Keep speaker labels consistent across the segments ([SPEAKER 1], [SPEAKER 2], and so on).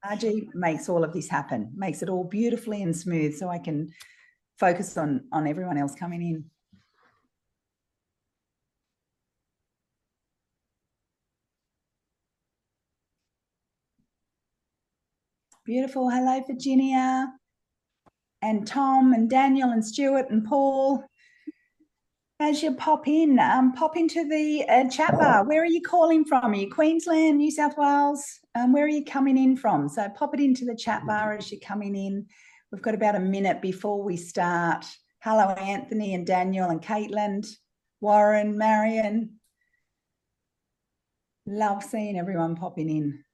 [SPEAKER 1] Raji makes all of this happen, makes it all beautifully and smooth so I can focus on everyone else coming in. Beautiful. Hello, Virginia and Tom and Daniel and Stuart and Paul. As you pop into the chat bar. Where are you calling from? Are you Queensland, New South Wales? Where are you coming in from? So pop it into the chat bar as you're coming in. We've got about a minute before we start. Hello, Anthony and Daniel and Caitlin, Warren, Marion. Love seeing everyone popping in.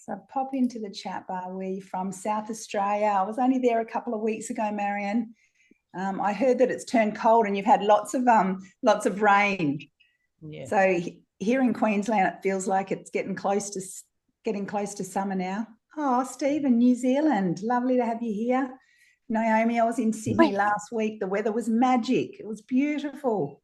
[SPEAKER 1] So pop into the chat bar. We're from South Australia. I was only there a couple of weeks ago, Marion. I heard that it's turned cold and you've had lots of rain. Yeah. So here in Queensland, it feels like it's getting close to summer now. Oh, Steve in New Zealand, lovely to have you here. Naomi, I was in Sydney last week. The weather was magic. It was beautiful.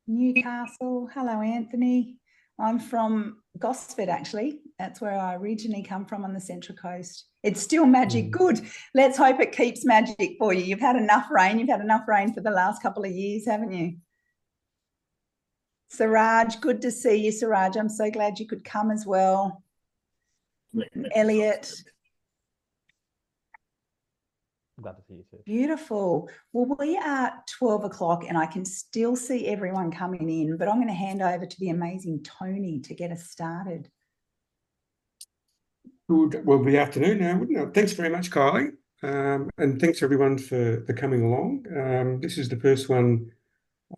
[SPEAKER 1] Newcastle. Hello, Anthony. I'm from Gosford, actually. That's where I originally come from on the Central Coast. It's still magic. Good. Let's hope it keeps magic for you. You've had enough rain. You've had enough rain for the last couple of years, haven't you? Siraj, good to see you, Siraj. I'm so glad you could come as well. Elliot.
[SPEAKER 2] Glad to see you too.
[SPEAKER 1] Beautiful. Well, we are 12 o'clock and I can still see everyone coming in, but I'm going to hand over to the amazing Tony to get us started.
[SPEAKER 3] Good. Well, good afternoon now. Thanks very much, Kylie. And thanks everyone for coming along. This is the first one.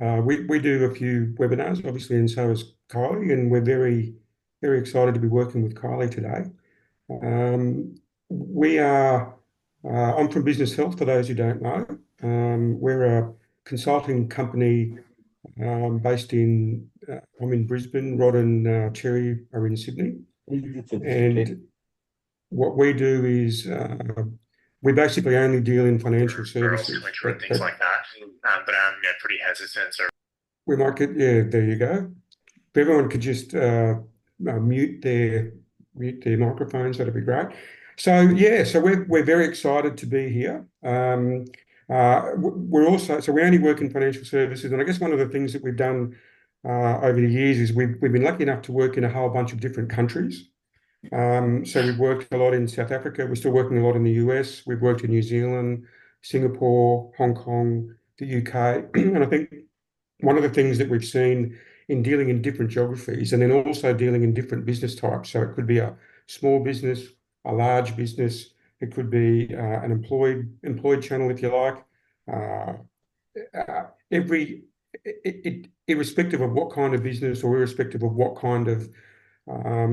[SPEAKER 3] We do a few webinars, obviously, and so is Kylie, and we're very, very excited to be working with Kylie today. I'm from Business Health, for those who don't know. We're a consulting company based I'm in Brisbane. Rod and Cherry are in Sydney. And what we do is we basically only deal in financial services.
[SPEAKER 4] And things like that. But I'm pretty hesitant.
[SPEAKER 3] We might get, there you go. If everyone could just mute their microphones, that'd be great. So we're very excited to be here. We only work in financial services, and I guess one of the things that we've done over the years is we've been lucky enough to work in a whole bunch of different countries. So we've worked a lot in South Africa. We're still working a lot in the US. We've worked in New Zealand, Singapore, Hong Kong, the UK, and I think one of the things that we've seen in dealing in different geographies and then also dealing in different business types. So it could be a small business, a large business. It could be an employed channel, if you like. Irrespective of what kind of business or irrespective of what kind of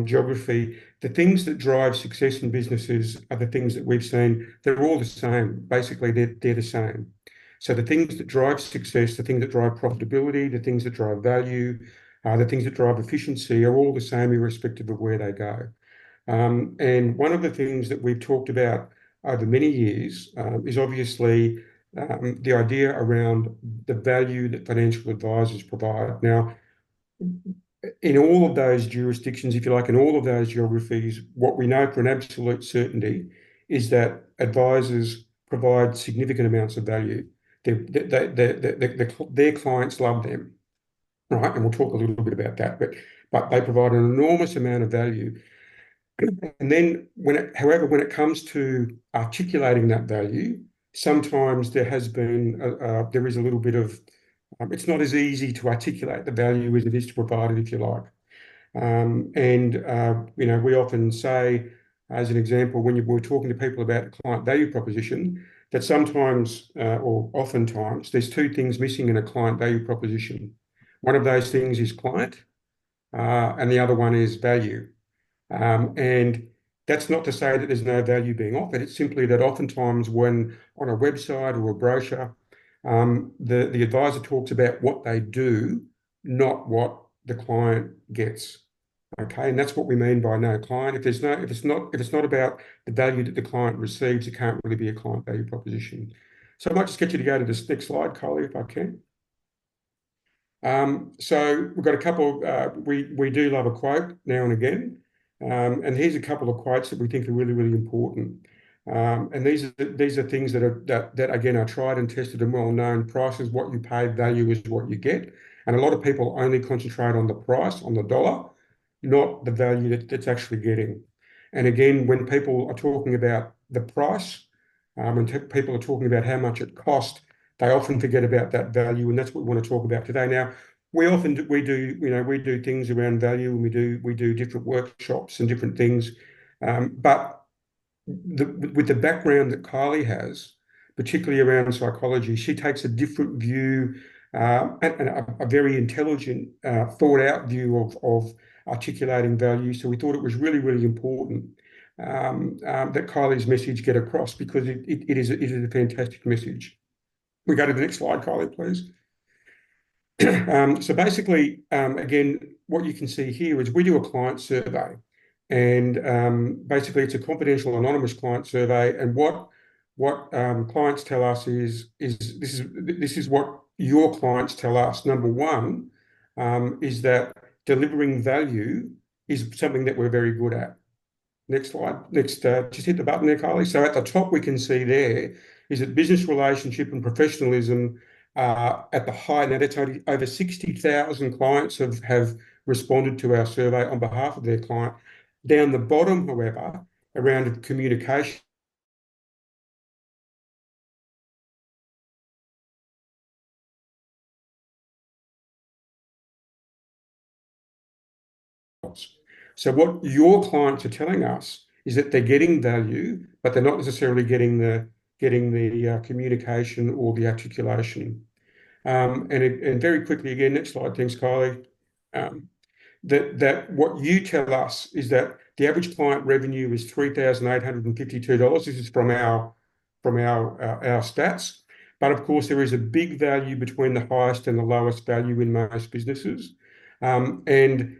[SPEAKER 3] geography, the things that drive success in businesses are the things that we've seen. They're all the same. Basically, they're the same. So the things that drive success, the things that drive profitability, the things that drive value, the things that drive efficiency are all the same irrespective of where they go. And one of the things that we've talked about over many years is obviously the idea around the value that financial advisors provide. Now, in all of those jurisdictions, if you like, in all of those geographies, what we know for an absolute certainty is that advisors provide significant amounts of value. Their clients love them, right? And we'll talk a little bit about that, but they provide an enormous amount of value. And then however, when it comes to articulating that value, sometimes there is a little bit of, it's not as easy to articulate the value as it is to provide it, if you like. We often say, as an example, when we're talking to people about the client value proposition, that sometimes or oftentimes there's two things missing in a client value proposition. One of those things is client, and the other one is value. And that's not to say that there's no value being offered. It's simply that oftentimes when on a website or a brochure, the advisor talks about what they do, not what the client gets. Okay, and that's what we mean by no client. If it's not about the value that the client receives, it can't really be a client value proposition. So I might just get you to go to this next slide, Kylie, if I can. So we've got a couple. We do love a quote now and again, and here's a couple of quotes that we think are really, really important. And these are things that again are tried and tested and well known. Price is what you pay, value is what you get. And a lot of people only concentrate on the price, on the dollar, not the value that's actually getting. And again, when people are talking about the price, when people are talking about how much it costs, they often forget about that value, and that's what we want to talk about today. Now, we do things around value, and we do different workshops and different things, but with the background that Kylie has, particularly around psychology, she takes a different view, and a very intelligent, thought-out view of articulating value. So we thought it was really, really important that Kylie's message get across, because it is a fantastic message. We go to the next slide, Kylie, please. So basically, again, what you can see here is we do a client survey, and basically it's a confidential anonymous client survey. And what clients tell us is this is what your clients tell us. Number one, is that delivering value is something that we're very good at. Next slide. Next, just hit the button there, Kylie. So at the top, we can see there is that business relationship and professionalism at the high. Now, that's over 60,000 clients have responded to our survey on behalf of their client. Down the bottom, however, around communication, so what your clients are telling us is that they're getting value, but they're not necessarily getting the communication or the articulation. And very quickly again, next slide, thanks, Kylie. That what you tell us is that the average client revenue is $3,852. This is from our stats. But of course, there is a big value between the highest and the lowest value in most businesses, and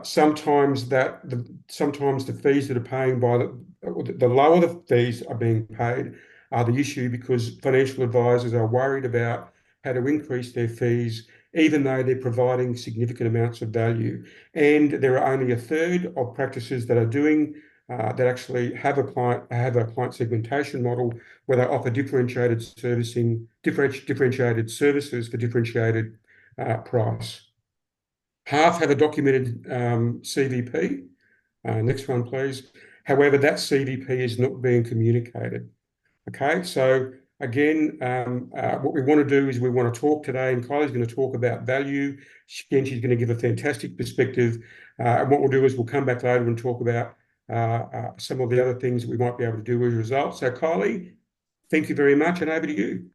[SPEAKER 3] sometimes the fees that are paying by the lower the fees are being paid are the issue, because financial advisors are worried about how to increase their fees, even though they're providing significant amounts of value. And there are only a third of practices that are doing that actually have a client segmentation model where they offer differentiated services for differentiated price. Half have a documented CVP. Next one, please. However, that CVP is not being communicated. Okay, so again, what we want to do is we want to talk today, and Kylie's going to talk about value. Again, she's going to give a fantastic perspective. And what we'll do is we'll come back later and talk about some of the other things that we might be able to do as a result. So Kylie, thank you very much, and over to you.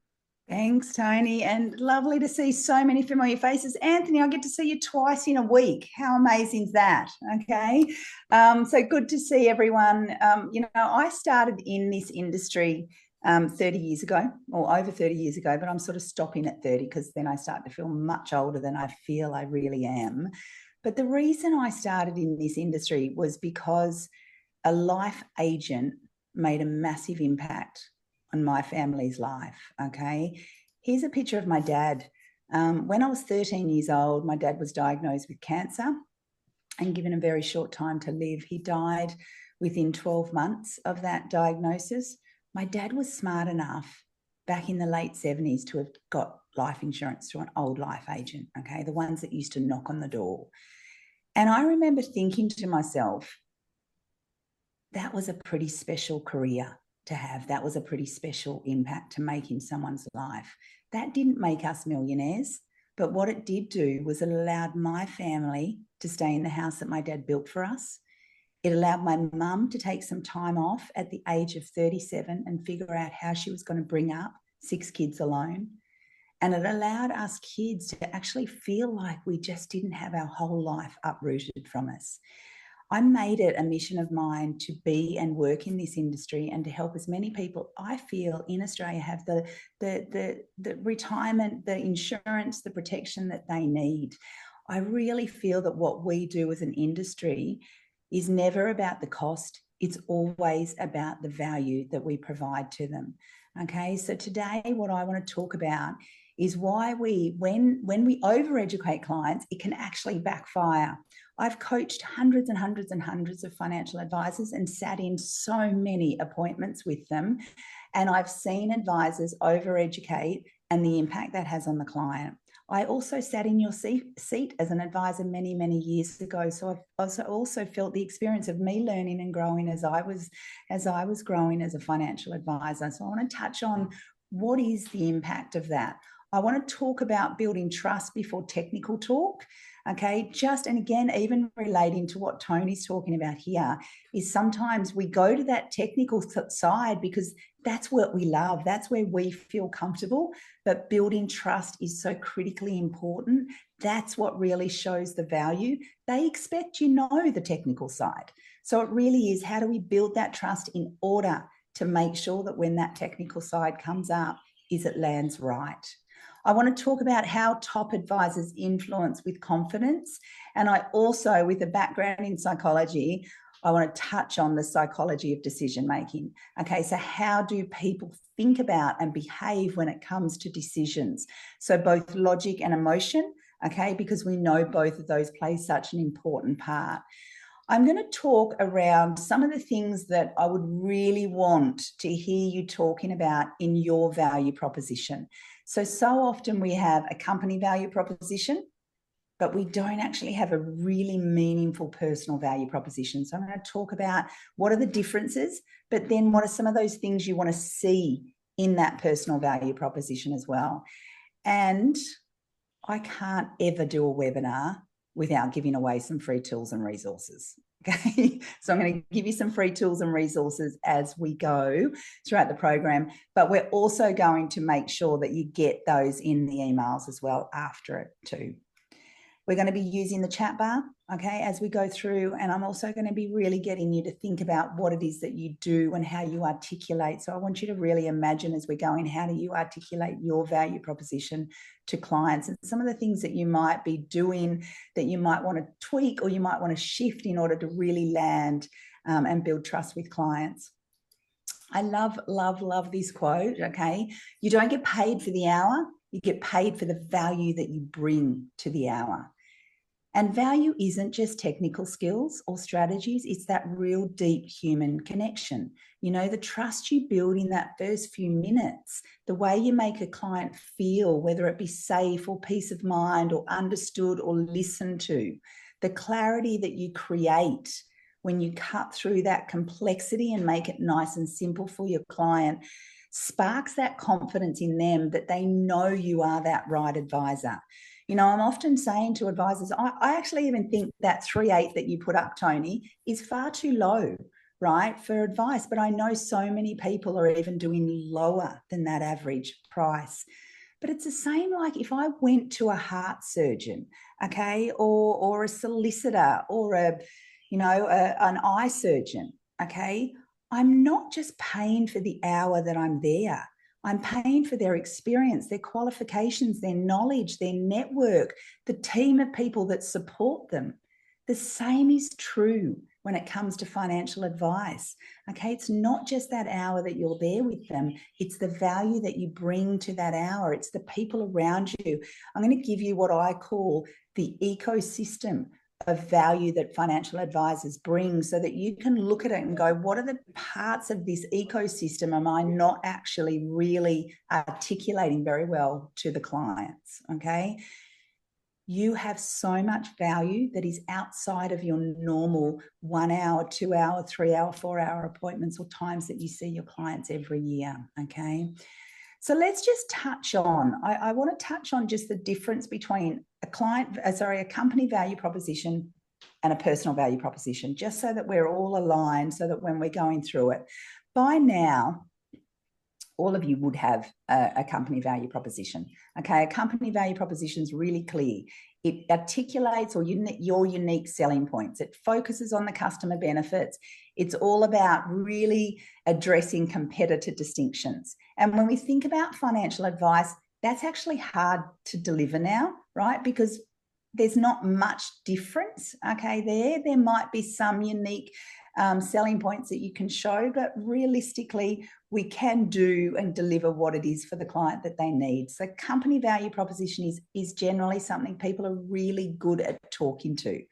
[SPEAKER 1] Thanks, Tony, and lovely to see so many familiar faces. Anthony, I get to see you twice in a week. How amazing is that? Okay, so good to see everyone. I started in this industry 30 years ago, or over 30 years ago, but I'm sort of stopping at 30 because then I start to feel much older than I feel I really am. But the reason I started in this industry was because a life agent made a massive impact on my family's life. Okay, here's a picture of my dad. When I was 13 years old, my dad was diagnosed with cancer and given a very short time to live. He died within 12 months of that diagnosis. My dad was smart enough back in the late 70s to have got life insurance through an old life agent, okay, the ones that used to knock on the door. And I remember thinking to myself, that was a pretty special career to have. That was a pretty special impact to make in someone's life. That didn't make us millionaires, but what it did do was it allowed my family to stay in the house that my dad built for us. It allowed my mum to take some time off at the age of 37 and figure out how she was going to bring up 6 kids alone. And it allowed us kids to actually feel like we just didn't have our whole life uprooted from us. I made it a mission of mine to be and work in this industry and to help as many people I feel in Australia have the retirement, the insurance, the protection that they need. I really feel that what we do as an industry is never about the cost. It's always about the value that we provide to them. Okay, so today what I want to talk about is why when we overeducate clients, it can actually backfire. I've coached hundreds and hundreds and hundreds of financial advisors and sat in so many appointments with them. And I've seen advisors overeducate and the impact that has on the client. I also sat in your seat as an advisor many, many years ago. So I've also felt the experience of me learning and growing as I was growing as a financial advisor. So I want to touch on what is the impact of that. I want to talk about building trust before technical talk. Okay, and again, even relating to what Tony's talking about here, is sometimes we go to that technical side because that's what we love. That's where we feel comfortable. But building trust is so critically important. That's what really shows the value. They expect you know the technical side. So it really is, how do we build that trust in order to make sure that when that technical side comes up, it lands right? I want to talk about how top advisors influence with confidence. And I also, with a background in psychology, I want to touch on the psychology of decision making. Okay, so how do people think about and behave when it comes to decisions? So both logic and emotion, okay, because we know both of those play such an important part. I'm going to talk around some of the things that I would really want to hear you talking about in your value proposition. So often we have a company value proposition, but we don't actually have a really meaningful personal value proposition. So I'm going to talk about what are the differences, but then what are some of those things you want to see in that personal value proposition as well. And I can't ever do a webinar without giving away some free tools and resources. Okay, so I'm going to give you some free tools and resources as we go throughout the program, but we're also going to make sure that you get those in the emails as well after it too. We're going to be using the chat bar, okay, as we go through, and I'm also going to be really getting you to think about what it is that you do and how you articulate. So I want you to really imagine as we're going, how do you articulate your value proposition to clients, and some of the things that you might be doing that you might want to tweak or you might want to shift in order to really land and build trust with clients. I love, love, love this quote, okay? You don't get paid for the hour, you get paid for the value that you bring to the hour. And value isn't just technical skills or strategies, it's that real deep human connection. You know, the trust you build in that first few minutes, the way you make a client feel, whether it be safe or peace of mind or understood or listened to, the clarity that you create when you cut through that complexity and make it nice and simple for your client, sparks that confidence in them that they know you are that right advisor. You know, I'm often saying to advisors, I actually even think that 3.8 that you put up, Tony, is far too low, right, for advice. But I know so many people are even doing lower than that average price. But it's the same like if I went to a heart surgeon, okay, or a solicitor or an eye surgeon, okay, I'm not just paying for the hour that I'm there. I'm paying for their experience, their qualifications, their knowledge, their network, the team of people that support them. The same is true when it comes to financial advice. Okay, it's not just that hour that you're there with them, it's the value that you bring to that hour. It's the people around you. I'm going to give you what I call the ecosystem of value that financial advisors bring, so that you can look at it and go, what are the parts of this ecosystem am I not actually really articulating very well to the clients? Okay, you have so much value that is outside of your normal 1 hour, 2 hour, 3 hour, 4 hour appointments or times that you see your clients every year. Okay, so let's just touch on, I want to touch on just the difference between a company value proposition and a personal value proposition, just so that we're all aligned, so that when we're going through it, by now, all of you would have a company value proposition. Okay, a company value proposition is really clear. It articulates your unique selling points. It focuses on the customer benefits. It's all about really addressing competitor distinctions. And when we think about financial advice, that's actually hard to deliver now, right? Because there's not much difference, okay, there might be some unique selling points that you can show, but realistically, we can do and deliver what it is for the client that they need. So company value proposition is generally something people are really good at talking to.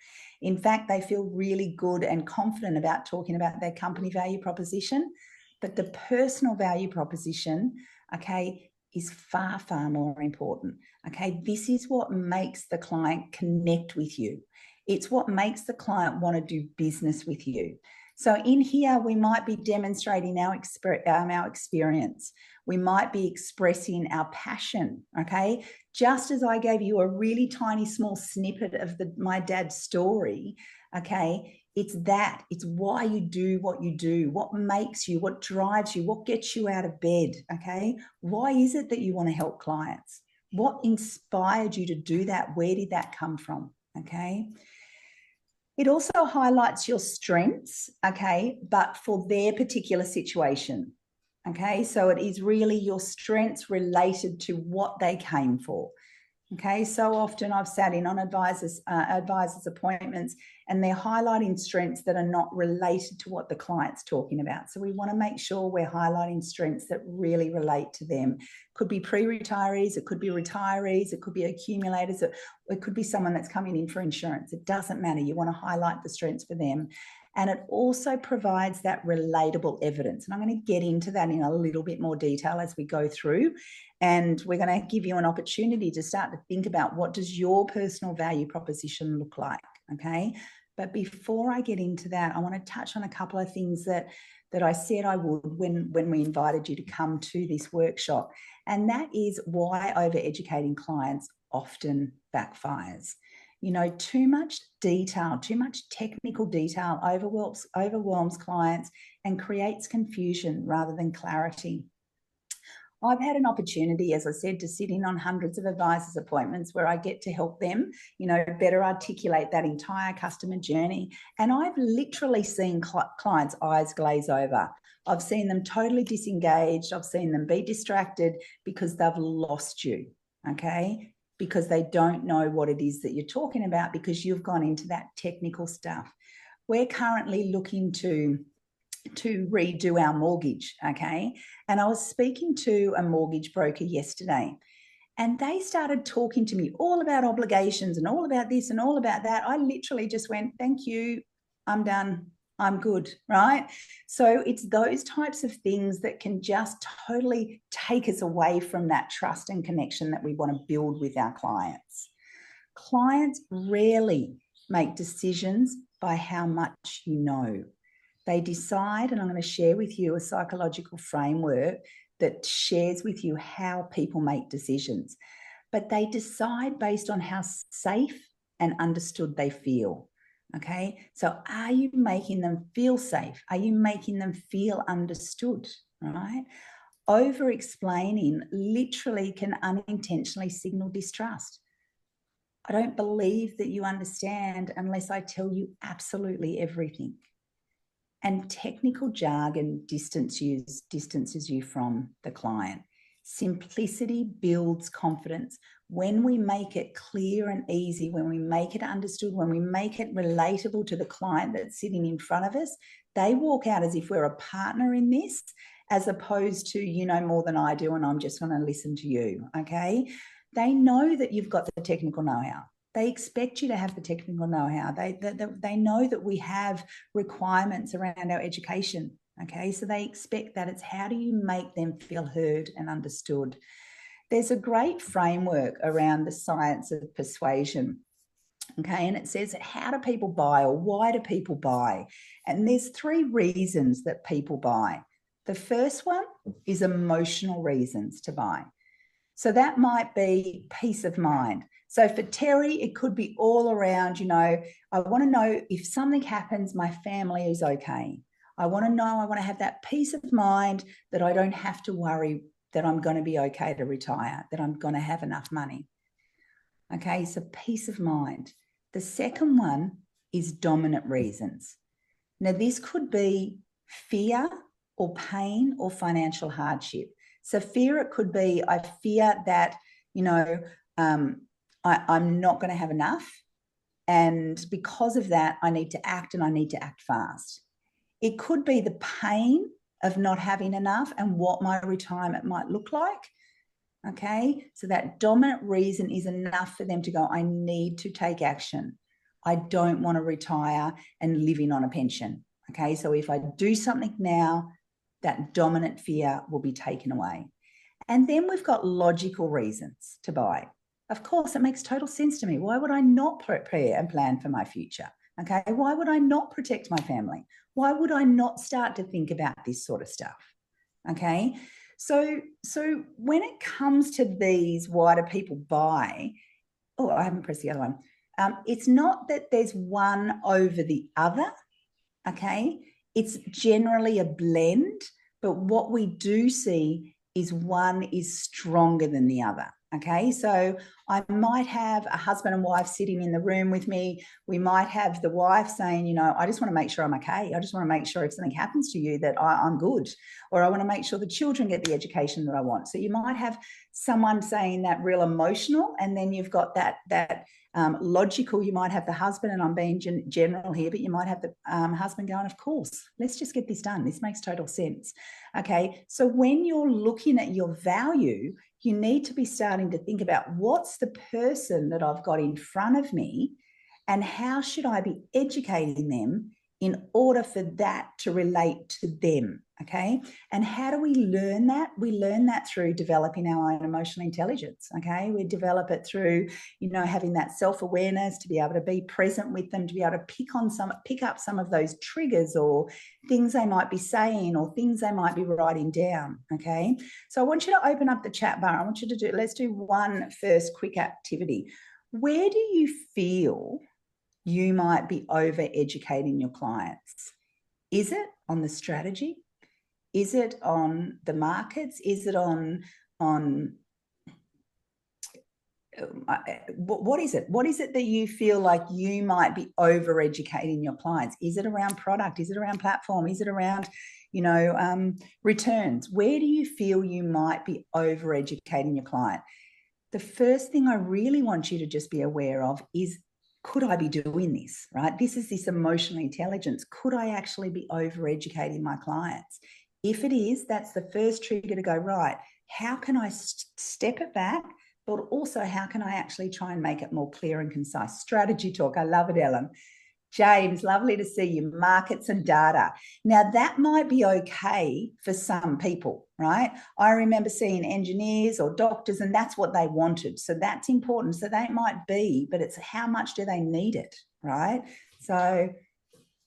[SPEAKER 1] In fact, they feel really good and confident about talking about their company value proposition, but the personal value proposition, okay, is far, far more important. Okay, this is what makes the client connect with you. It's what makes the client want to do business with you. So in here, we might be demonstrating our experience. We might be expressing our passion, okay? Just as I gave you a really tiny, small snippet of my dad's story, okay? It's why you do what you do, what makes you, what drives you, what gets you out of bed, okay? Why is it that you want to help clients? What inspired you to do that? Where did that come from, okay? It also highlights your strengths, okay, but for their particular situation, okay? So it is really your strengths related to what they came for, okay? So often I've sat in on advisors' appointments and they're highlighting strengths that are not related to what the client's talking about. So we want to make sure we're highlighting strengths that really relate to them. Could be pre-retirees, it could be retirees, it could be accumulators, it could be someone that's coming in for insurance. It doesn't matter. You want to highlight the strengths for them. And it also provides that relatable evidence. And I'm going to get into that in a little bit more detail as we go through. And we're going to give you an opportunity to start to think about what does your personal value proposition look like, okay? But before I get into that, I want to touch on a couple of things that I said I would when we invited you to come to this workshop. And that is why over-educating clients often backfires. You know, too much detail, too much technical detail overwhelms clients and creates confusion rather than clarity. I've had an opportunity, as I said, to sit in on hundreds of advisors' appointments where I get to help them, you know, better articulate that entire customer journey. And I've literally seen clients' eyes glaze over. I've seen them totally disengaged. I've seen them be distracted because they've lost you, okay? Because they don't know what it is that you're talking about because you've gone into that technical stuff. We're currently looking to redo our mortgage, okay? And I was speaking to a mortgage broker yesterday and they started talking to me all about obligations and all about this and all about that. I literally just went, thank you, I'm done, I'm good, right? So it's those types of things that can just totally take us away from that trust and connection that we want to build with our clients. Clients rarely make decisions by how much you know. They decide, and I'm going to share with you a psychological framework that shares with you how people make decisions. But they decide based on how safe and understood they feel. Okay, so are you making them feel safe? Are you making them feel understood? Right? Over-explaining literally can unintentionally signal distrust. I don't believe that you understand unless I tell you absolutely everything. And technical jargon distances you from the client. Simplicity builds confidence. When we make it clear and easy, when we make it understood, when we make it relatable to the client that's sitting in front of us, they walk out as if we're a partner in this, as opposed to, you know more than I do and I'm just going to listen to you, okay? They know that you've got the technical know-how. They expect you to have the technical know-how. They know that we have requirements around our education, okay? So they expect that. It's how do you make them feel heard and understood? There's a great framework around the science of persuasion, okay? And it says, how do people buy or why do people buy? And there's 3 reasons that people buy. The first one is emotional reasons to buy. So that might be peace of mind. So for Terry, it could be all around, you know, I want to know if something happens, my family is okay. I want to know, I want to have that peace of mind that I don't have to worry that I'm going to be okay to retire, that I'm going to have enough money. Okay, so peace of mind. The second one is dominant reasons. Now, this could be fear or pain or financial hardship. So fear, it could be, I fear that, you know, I'm not going to have enough. And because of that, I need to act, and I need to act fast. It could be the pain of not having enough and what my retirement might look like. Okay, so that dominant reason is enough for them to go, I need to take action. I don't want to retire and living on a pension. Okay, so if I do something now, that dominant fear will be taken away. And then we've got logical reasons to buy. Of course, it makes total sense to me. Why would I not prepare and plan for my future? Okay, why would I not protect my family? Why would I not start to think about this sort of stuff? Okay, so when it comes to these, why do people buy? Oh, I haven't pressed the other one. It's not that there's one over the other. Okay, it's generally a blend, but what we do see is one is stronger than the other. Okay, so I might have a husband and wife sitting in the room with me. We might have the wife saying, you know, I just want to make sure I'm okay. I just want to make sure if something happens to you that I'm good, or I want to make sure the children get the education that I want. So you might have someone saying that real emotional, and then you've got that logical. You might have the husband, and I'm being general here, but you might have the husband going, of course, let's just get this done. This makes total sense. Okay, so when you're looking at your value, you need to be starting to think about what's the person that I've got in front of me, and how should I be educating them in order for that to relate to them. Okay, and how do we learn that? We learn that through developing our own emotional intelligence. Okay, we develop it through, you know, having that self-awareness, to be able to be present with them, to be able to pick up some of those triggers or things they might be saying or things they might be writing down. Okay, so I want you to open up the chat bar. I want you to let's do one first quick activity. Where do you feel you might be over educating your clients? Is it on the strategy? Is it on the markets? Is it on what is it? What is it that you feel like you might be over educating your clients? Is it around product? Is it around platform? Is it around, you know, returns? Where do you feel you might be over educating your client? The first thing I really want you to just be aware of is, could I be doing this, right? This is this emotional intelligence. Could I actually be over educating my clients? If it is, that's the first trigger to go, right, how can I step it back, but also how can I actually try and make it more clear and concise? Strategy talk. I love it, Ellen. James, lovely to see you. Markets and data. Now, that might be okay for some people, right? I remember seeing engineers or doctors, and that's what they wanted. So that's important. So that might be, but it's how much do they need it, right? So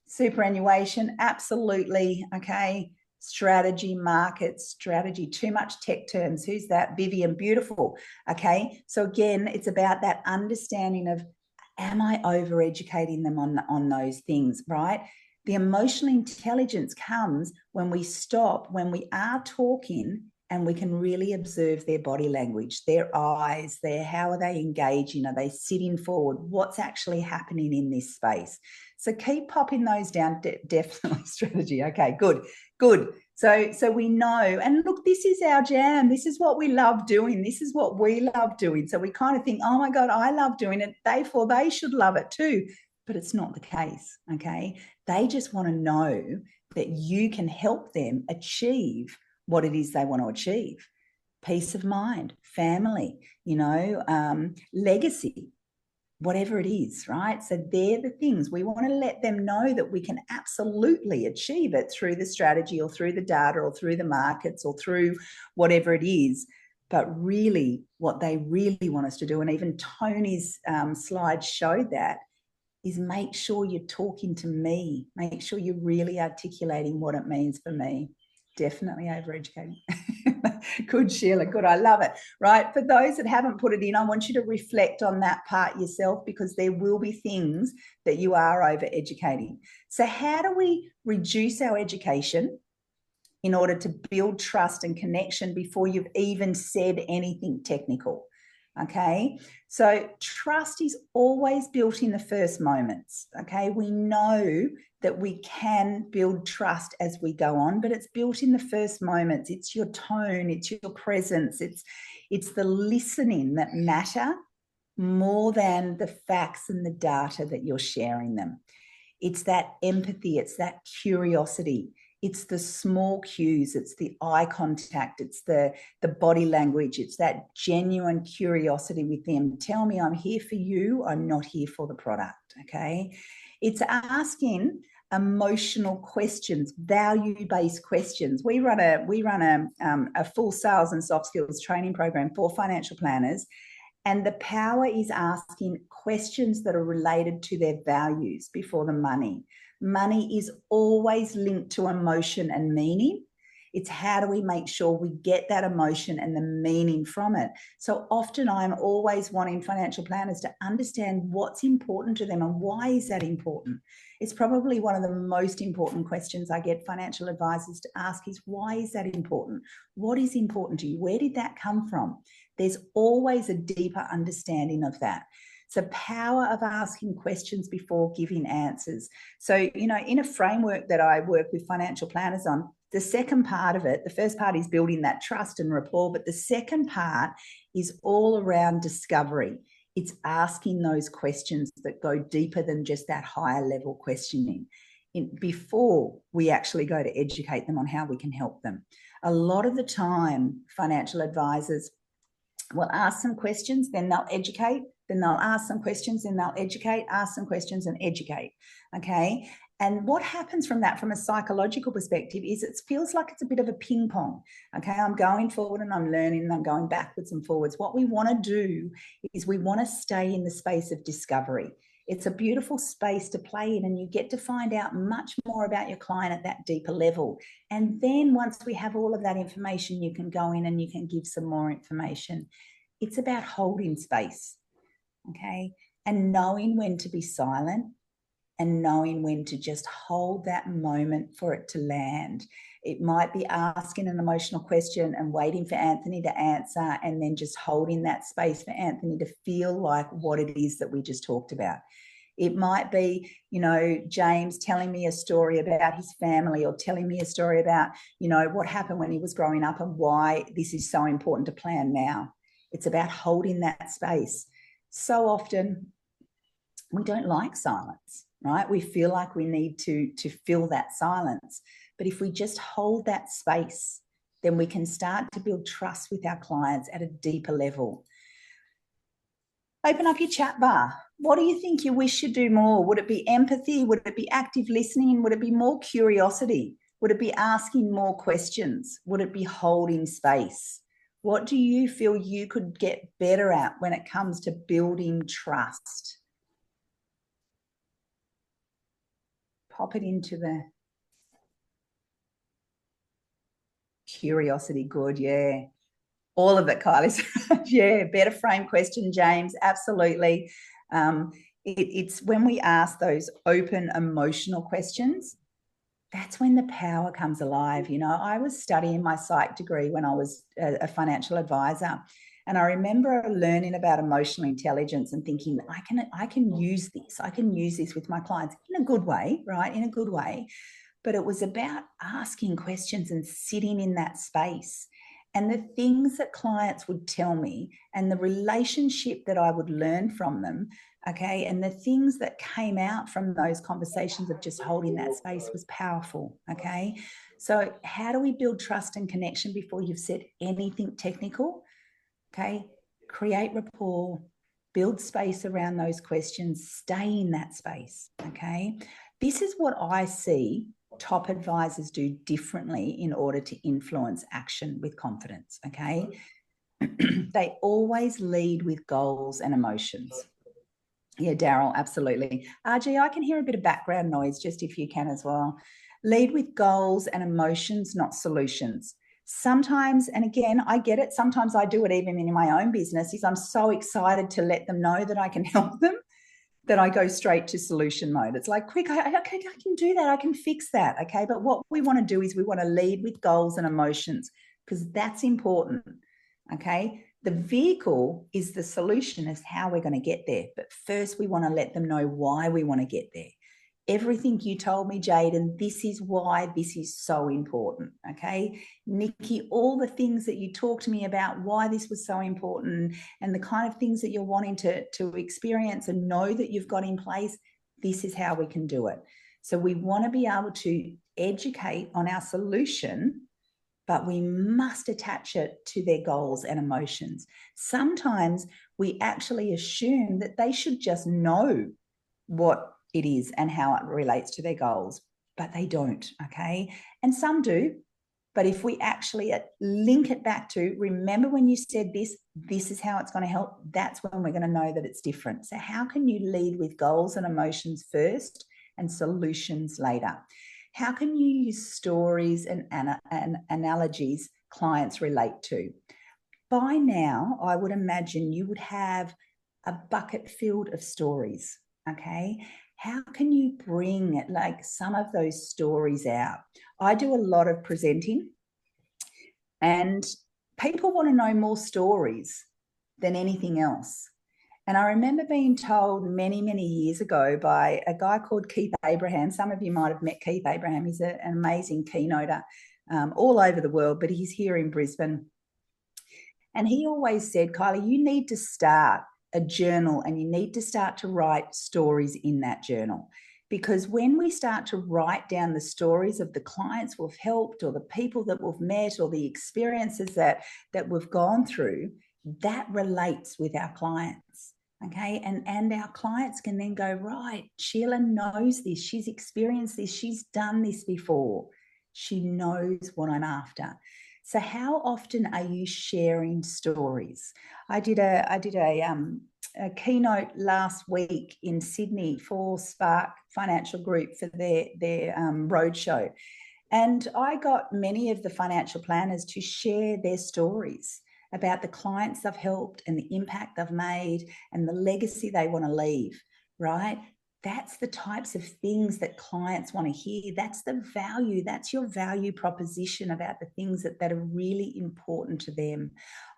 [SPEAKER 1] superannuation, absolutely, okay. Strategy, markets, strategy, too much tech terms. Who's that? Vivian, beautiful. Okay, so again, it's about that understanding of, am I over educating them on those things, right? The emotional intelligence comes when we stop, when we are talking, and we can really observe their body language, their eyes, how are they engaging? Are they sitting forward? What's actually happening in this space? So keep popping those down. Definitely strategy. Okay, good. So we know, and look, this is our jam. This is what we love doing. This is what we love doing. So we kind of think, oh my God, I love doing it. Therefore, they should love it too. But it's not the case. Okay. They just want to know that you can help them achieve what it is they want to achieve. Peace of mind, family, you know, legacy, whatever it is, right? So they're the things we want to let them know that we can absolutely achieve it through the strategy or through the data or through the markets or through whatever it is. But really what they really want us to do, and even Tony's slide showed that, is make sure you're talking to me. Make sure you're really articulating what it means for me. Definitely overeducating. Good, Sheila. Good. I love it. Right. For those that haven't put it in, I want you to reflect on that part yourself, because there will be things that you are overeducating. So how do we reduce our education in order to build trust and connection before you've even said anything technical? Okay, so trust is always built in the first moments. Okay, we know that we can build trust as we go on, but it's built in the first moments. It's your tone, it's your presence, it's the listening that matter more than the facts and the data that you're sharing them. It's that empathy, it's that curiosity, it's the small cues, it's the eye contact, it's the body language, it's that genuine curiosity with them. Tell me, I'm here for you, I'm not here for the product, okay? It's asking emotional questions, value-based questions. We run a full sales and soft skills training program for financial planners, and the power is asking questions that are related to their values before the money. Money is always linked to emotion and meaning. It's how do we make sure we get that emotion and the meaning from it? So often I'm always wanting financial planners to understand what's important to them and why is that important. It's probably one of the most important questions I get financial advisors to ask is, why is that important? What is important to you? Where did that come from? There's always a deeper understanding of that. So power of asking questions before giving answers. So, you know, in a framework that I work with financial planners on, the second part of it, the first part is building that trust and rapport, but the second part is all around discovery. It's asking those questions that go deeper than just that higher level questioning before we actually go to educate them on how we can help them. A lot of the time, financial advisors will ask some questions, then they'll educate, then they'll ask some questions, then they'll educate, ask some questions and educate, okay? And what happens from that, from a psychological perspective, is it feels like it's a bit of a ping pong, okay? I'm going forward and I'm learning and I'm going backwards and forwards. What we want to do is we want to stay in the space of discovery. It's a beautiful space to play in, and you get to find out much more about your client at that deeper level. And then once we have all of that information, you can go in and you can give some more information. It's about holding space, okay? And knowing when to be silent and knowing when to just hold that moment for it to land. It might be asking an emotional question and waiting for Anthony to answer, and then just holding that space for Anthony to feel like what it is that we just talked about. It might be, you know, James telling me a story about his family, or telling me a story about, you know, what happened when he was growing up and why this is so important to plan now. It's about holding that space. So often we don't like silence, right? We feel like we need to fill that silence. But if we just hold that space, then we can start to build trust with our clients at a deeper level. Open up your chat bar. What do you think you wish you do more? Would it be empathy? Would it be active listening? Would it be more curiosity? Would it be asking more questions? Would it be holding space? What do you feel you could get better at when it comes to building trust? Pop it into the curiosity. Good, yeah. All of it, Kylie. Yeah, better frame question, James. Absolutely. It's when we ask those open emotional questions, that's when the power comes alive. You know, I was studying my psych degree when I was a financial advisor, and I remember learning about emotional intelligence and thinking, I can use this. I can use this with my clients in a good way, right? In a good way. But it was about asking questions and sitting in that space. And the things that clients would tell me and the relationship that I would learn from them, okay, and the things that came out from those conversations of just holding that space was powerful, okay? So how do we build trust and connection before you've said anything technical? Okay, create rapport, build space around those questions, stay in that space, okay? This is what I see top advisors do differently in order to influence action with confidence, okay? They always lead with goals and emotions. Yeah, Daryl, absolutely. RG, I can hear a bit of background noise, just if you can as well. Lead with goals and emotions, not solutions. Sometimes, and again, I get it, sometimes I do it even in my own business, is I'm so excited to let them know that I can help them that I go straight to solution mode. It's like, quick, I can do that. I can fix that, okay? But what we want to do is we want to lead with goals and emotions, because that's important, okay? The vehicle is the solution, is how we're going to get there. But first, we want to let them know why we want to get there. everything you told me, Jade, and this is why this is so important, okay? Nikki, all the things that you talked to me about, why this was so important, and the kind of things that you're wanting to experience and know that you've got in place, this is how we can do it. So we want to be able to educate on our solution, but we must attach it to their goals and emotions. Sometimes we actually assume that they should just know what it is and how it relates to their goals, but they don't, okay? And some do, but if we actually link it back to, remember when you said this, this is how it's going to help, that's when we're going to know that it's different. So how can you lead with goals and emotions first and solutions later? How can you use stories and analogies clients relate to? By now, I would imagine you would have a bucket filled of stories, okay? How can you bring like some of those stories out? I do a lot of presenting, and people want to know more stories than anything else. And I remember being told many, many years ago by a guy called Keith Abraham. Some of you might have met Keith Abraham. He's an amazing keynoter all over the world, but he's here in Brisbane. And he always said, Kylie, you need to start a journal and you need to start to write stories in that journal. Because when we start to write down the stories of the clients we've helped or the people that we've met or the experiences that we've gone through, that relates with our clients, okay? And our clients can then go, right, Sheila knows this, she's experienced this, she's done this before. She knows what I'm after. So how often are you sharing stories? I did a keynote last week in Sydney for Spark Financial Group for their roadshow. And I got many of the financial planners to share their stories about the clients they've helped and the impact they've made and the legacy they want to leave, right? That's the types of things that clients want to hear. That's the value. That's your value proposition about the things that are really important to them.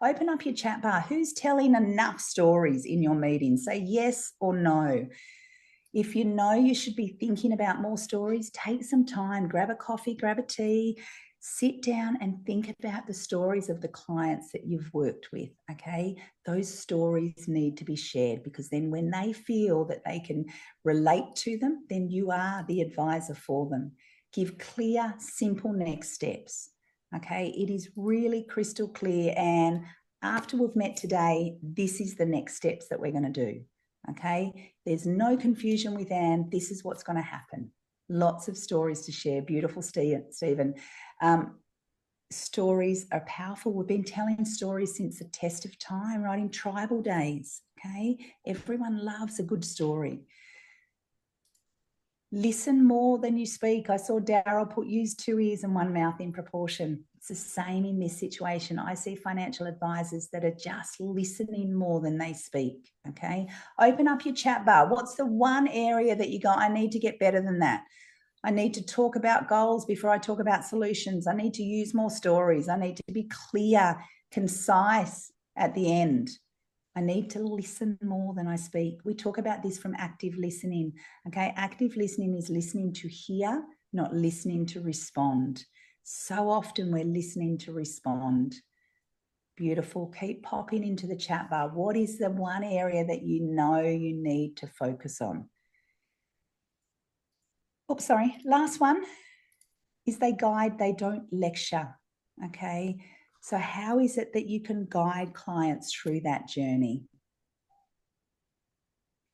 [SPEAKER 1] Open up your chat bar. Who's telling enough stories in your meeting? Say yes or no. If you know you should be thinking about more stories, take some time, grab a coffee, grab a tea, sit down and think about the stories of the clients that you've worked with, okay? Those stories need to be shared, because then when they feel that they can relate to them, then you are the advisor for them. Give clear, simple next steps, okay? It is really crystal clear, and after we've met today, this is the next steps that we're going to do, okay? There's no confusion with Anne. This is what's going to happen. Lots of stories to share. Beautiful, Stephen. Stories are powerful. We've been telling stories since the test of time, right? In tribal days, okay? Everyone loves a good story. Listen more than you speak. I saw Daryl put use 2 ears and 1 mouth in proportion. It's the same in this situation. I see financial advisors that are just listening more than they speak, okay? Open up your chat bar. What's the one area that you go, I need to get better than that? I need to talk about goals before I talk about solutions. I need to use more stories. I need to be clear, concise at the end. I need to listen more than I speak. We talk about this from active listening, okay? Active listening is listening to hear, not listening to respond. So often we're listening to respond. Beautiful. Keep popping into the chat bar. What is the one area that you know you need to focus on? Oops, sorry. Last one is they guide, they don't lecture, okay? So how is it that you can guide clients through that journey?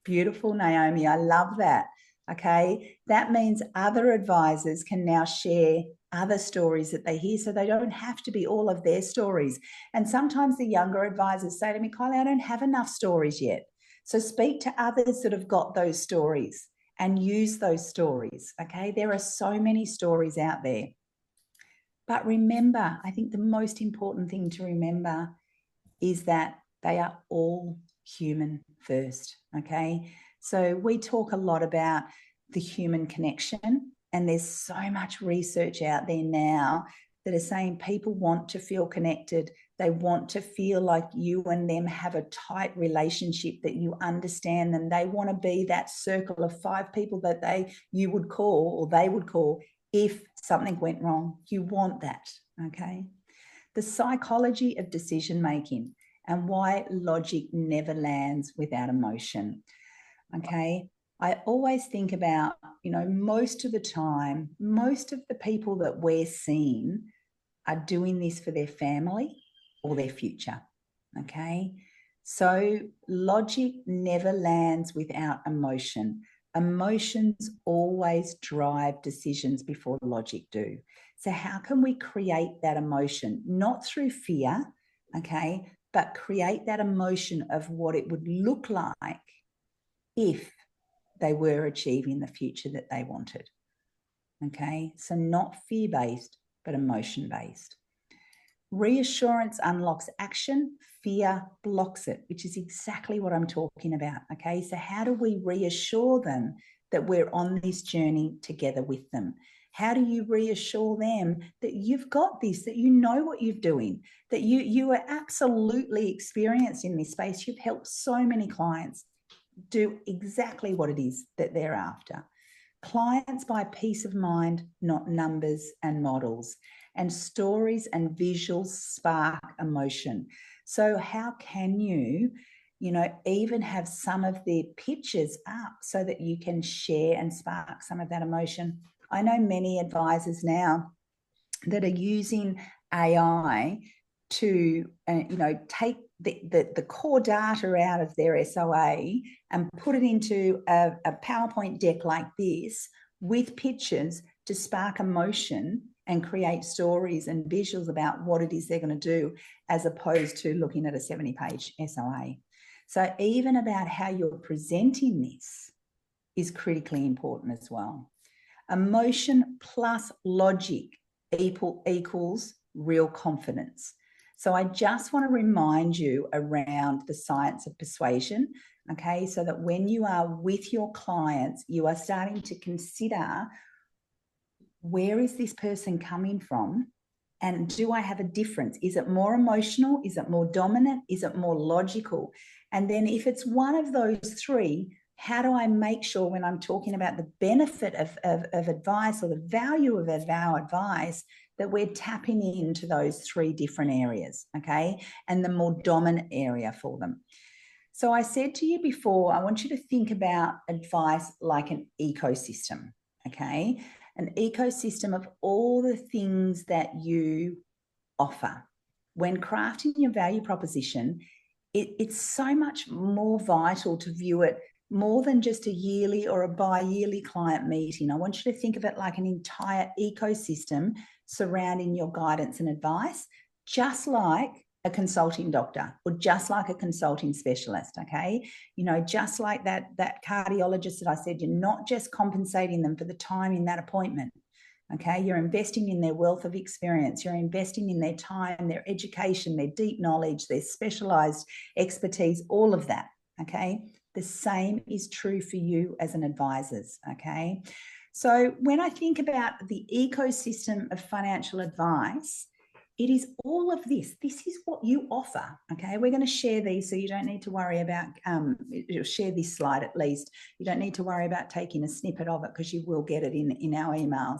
[SPEAKER 1] Beautiful, Naomi. I love that, okay? That means other advisors can now share other stories that they hear, so they don't have to be all of their stories. And sometimes the younger advisors say to me, Kylie, I don't have enough stories yet. So speak to others that have got those stories and use those stories, okay? There are so many stories out there. But remember, I think the most important thing to remember is that they are all human first, okay? So we talk a lot about the human connection, and there's so much research out there now that is saying people want to feel connected. They want to feel like you and them have a tight relationship, that you understand them. They want to be that circle of 5 people that you would call, or they would call, if something went wrong. You want that, okay? The psychology of decision making and why logic never lands without emotion, okay? I always think about, you know, most of the time, most of the people that we're seeing are doing this for their family or their future, okay? So logic never lands without emotion. Emotions always drive decisions before logic do. So how can we create that emotion? Not through fear, okay, but create that emotion of what it would look like if they were achieving the future that they wanted, okay? So not fear-based, but emotion-based. Reassurance unlocks action, fear blocks it, which is exactly what I'm talking about, okay? So how do we reassure them that we're on this journey together with them? How do you reassure them that you've got this, that you know what you're doing, that you are absolutely experienced in this space? You've helped so many clients do exactly what it is that they're after. Clients buy peace of mind, not numbers and models. And stories and visuals spark emotion. So how can you, you know, even have some of their pictures up so that you can share and spark some of that emotion? I know many advisors now that are using AI to, you know, take the core data out of their SOA and put it into a PowerPoint deck like this with pictures to spark emotion and create stories and visuals about what it is they're going to do, as opposed to looking at a 70-page SOA. So even about how you're presenting this is critically important as well. Emotion plus logic equals real confidence. So I just want to remind you around the science of persuasion, okay? So that when you are with your clients, you are starting to consider, where is this person coming from? And do I have a difference? Is it more emotional? Is it more dominant? Is it more logical? And then if it's one of those 3, how do I make sure when I'm talking about the benefit of advice, or the value of our advice, that we're tapping into those 3 different areas, okay? And the more dominant area for them. So I said to you before, I want you to think about advice like an ecosystem, okay? An ecosystem of all the things that you offer. When crafting your value proposition, it's so much more vital to view it more than just a yearly or a bi-yearly client meeting. I want you to think of it like an entire ecosystem surrounding your guidance and advice, just like a consulting doctor, or just like a consulting specialist, okay? You know, just like that cardiologist that I said, you're not just compensating them for the time in that appointment, okay? You're investing in their wealth of experience. You're investing in their time, their education, their deep knowledge, their specialized expertise, all of that, okay? The same is true for you as an advisor, okay? So when I think about the ecosystem of financial advice, it is all of this. This is what you offer, okay? We're going to share these, so you don't need to worry about, share this slide at least. You don't need to worry about taking a snippet of it, because you will get it in our emails.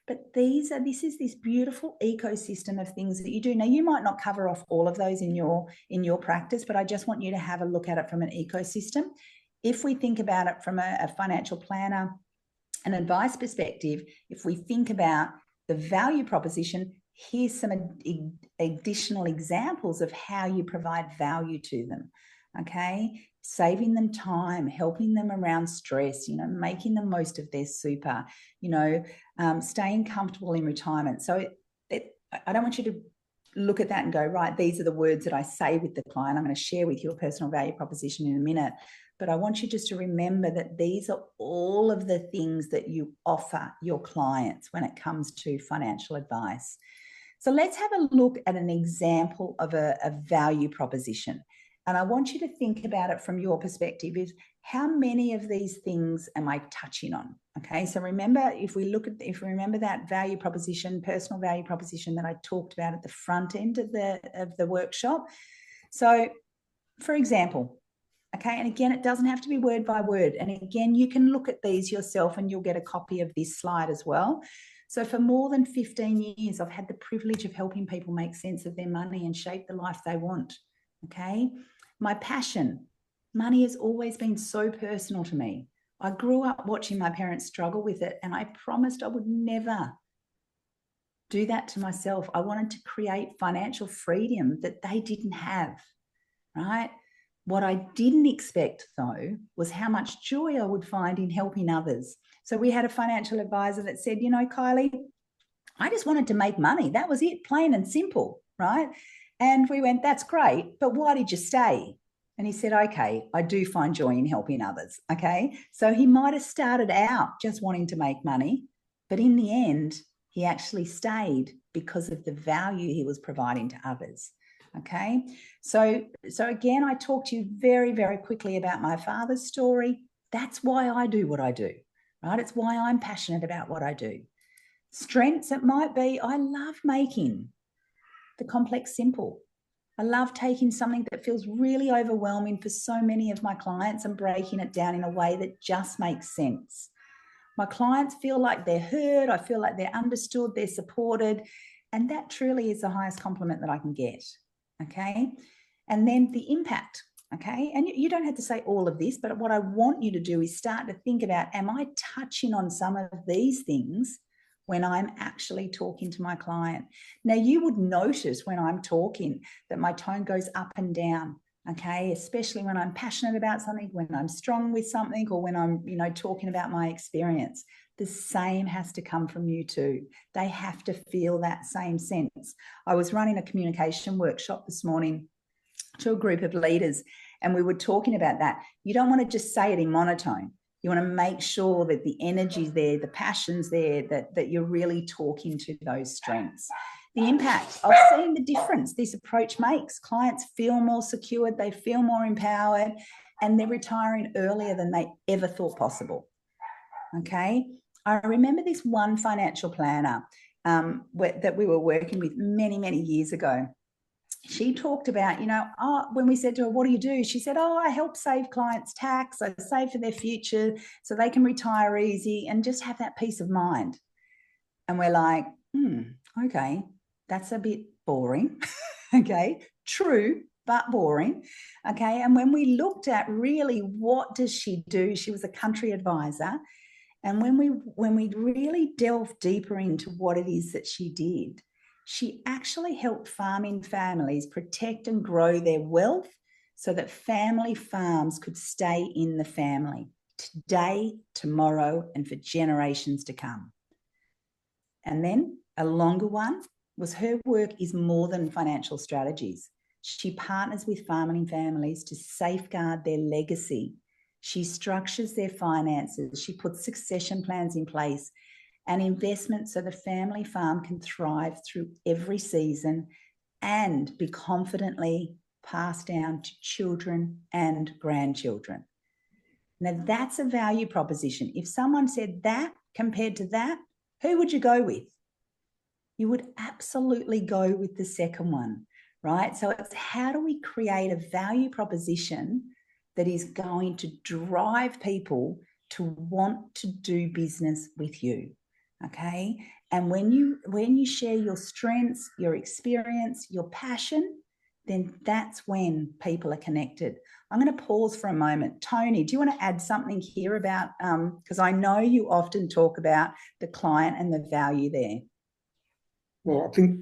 [SPEAKER 1] But this is this beautiful ecosystem of things that you do. Now, you might not cover off all of those in your practice, but I just want you to have a look at it from an ecosystem. If we think about it from a financial planner, an advice perspective, if we think about the value proposition, here's some additional examples of how you provide value to them, okay? Saving them time, helping them around stress, you know, making the most of their super, you know, staying comfortable in retirement. So I don't want you to look at that and go, right, these are the words that I say with the client. I'm going to share with you a personal value proposition in a minute. But I want you just to remember that these are all of the things that you offer your clients when it comes to financial advice. So let's have a look at an example of a value proposition. And I want you to think about it from your perspective is how many of these things am I touching on? Okay, so remember, if we remember that value proposition, personal value proposition that I talked about at the front end of the workshop. So for example, okay, and again, it doesn't have to be word by word. And again, you can look at these yourself and you'll get a copy of this slide as well. So for more than 15 years, I've had the privilege of helping people make sense of their money and shape the life they want. Okay. My passion, money has always been so personal to me. I grew up watching my parents struggle with it, and I promised I would never do that to myself. I wanted to create financial freedom that they didn't have, right? What I didn't expect, though, was how much joy I would find in helping others. So we had a financial advisor that said, you know, Kylie, I just wanted to make money. That was it, plain and simple, right? And we went, that's great, but why did you stay? And he said, okay, I do find joy in helping others, okay? So he might have started out just wanting to make money, but in the end, he actually stayed because of the value he was providing to others, okay? So again, I talked to you very, very quickly about my father's story. That's why I do what I do, right? It's why I'm passionate about what I do. Strengths, it might be, I love making the complex simple. I love taking something that feels really overwhelming for so many of my clients and breaking it down in a way that just makes sense. My clients feel like they're heard. I feel like they're understood, they're supported. And that truly is the highest compliment that I can get. Okay. And then the impact. Okay. And you don't have to say all of this, but what I want you to do is start to think about, am I touching on some of these things when I'm actually talking to my client? Now, you would notice when I'm talking that my tone goes up and down, okay, especially when I'm passionate about something, when I'm strong with something, or when I'm, talking about my experience. The same has to come from you too. They have to feel that same sense. I was running a communication workshop this morning to a group of leaders, and we were talking about that. You don't want to just say it in monotone. You want to make sure that the energy's there, the passion's there, that you're really talking to those strengths. The impact, I've seen the difference this approach makes. Clients feel more secured, they feel more empowered, and they're retiring earlier than they ever thought possible. Okay. I remember this one financial planner that we were working with many, many years ago. She talked about, when we said to her, what do you do? She said, I help save clients tax. I save for their future so they can retire easy and just have that peace of mind. And we're like, okay, that's a bit boring. Okay, true, but boring. Okay, and when we looked at really what does she do, she was a country advisor. And when we really delved deeper into what it is that she did, she actually helped farming families protect and grow their wealth so that family farms could stay in the family today, tomorrow, and for generations to come. And then a longer one was her work is more than financial strategies. She partners with farming families to safeguard their legacy. She structures their finances. She puts succession plans in place and investment so the family farm can thrive through every season and be confidently passed down to children and grandchildren. Now, that's a value proposition. If someone said that compared to that, who would you go with? You would absolutely go with the second one, right? So it's how do we create a value proposition that is going to drive people to want to do business with you? Okay. And when you share your strengths, your experience, your passion, then that's when people are connected. I'm going to pause for a moment. Tony, do you want to add something here about, because I know you often talk about the client and the value there.
[SPEAKER 3] Well, I think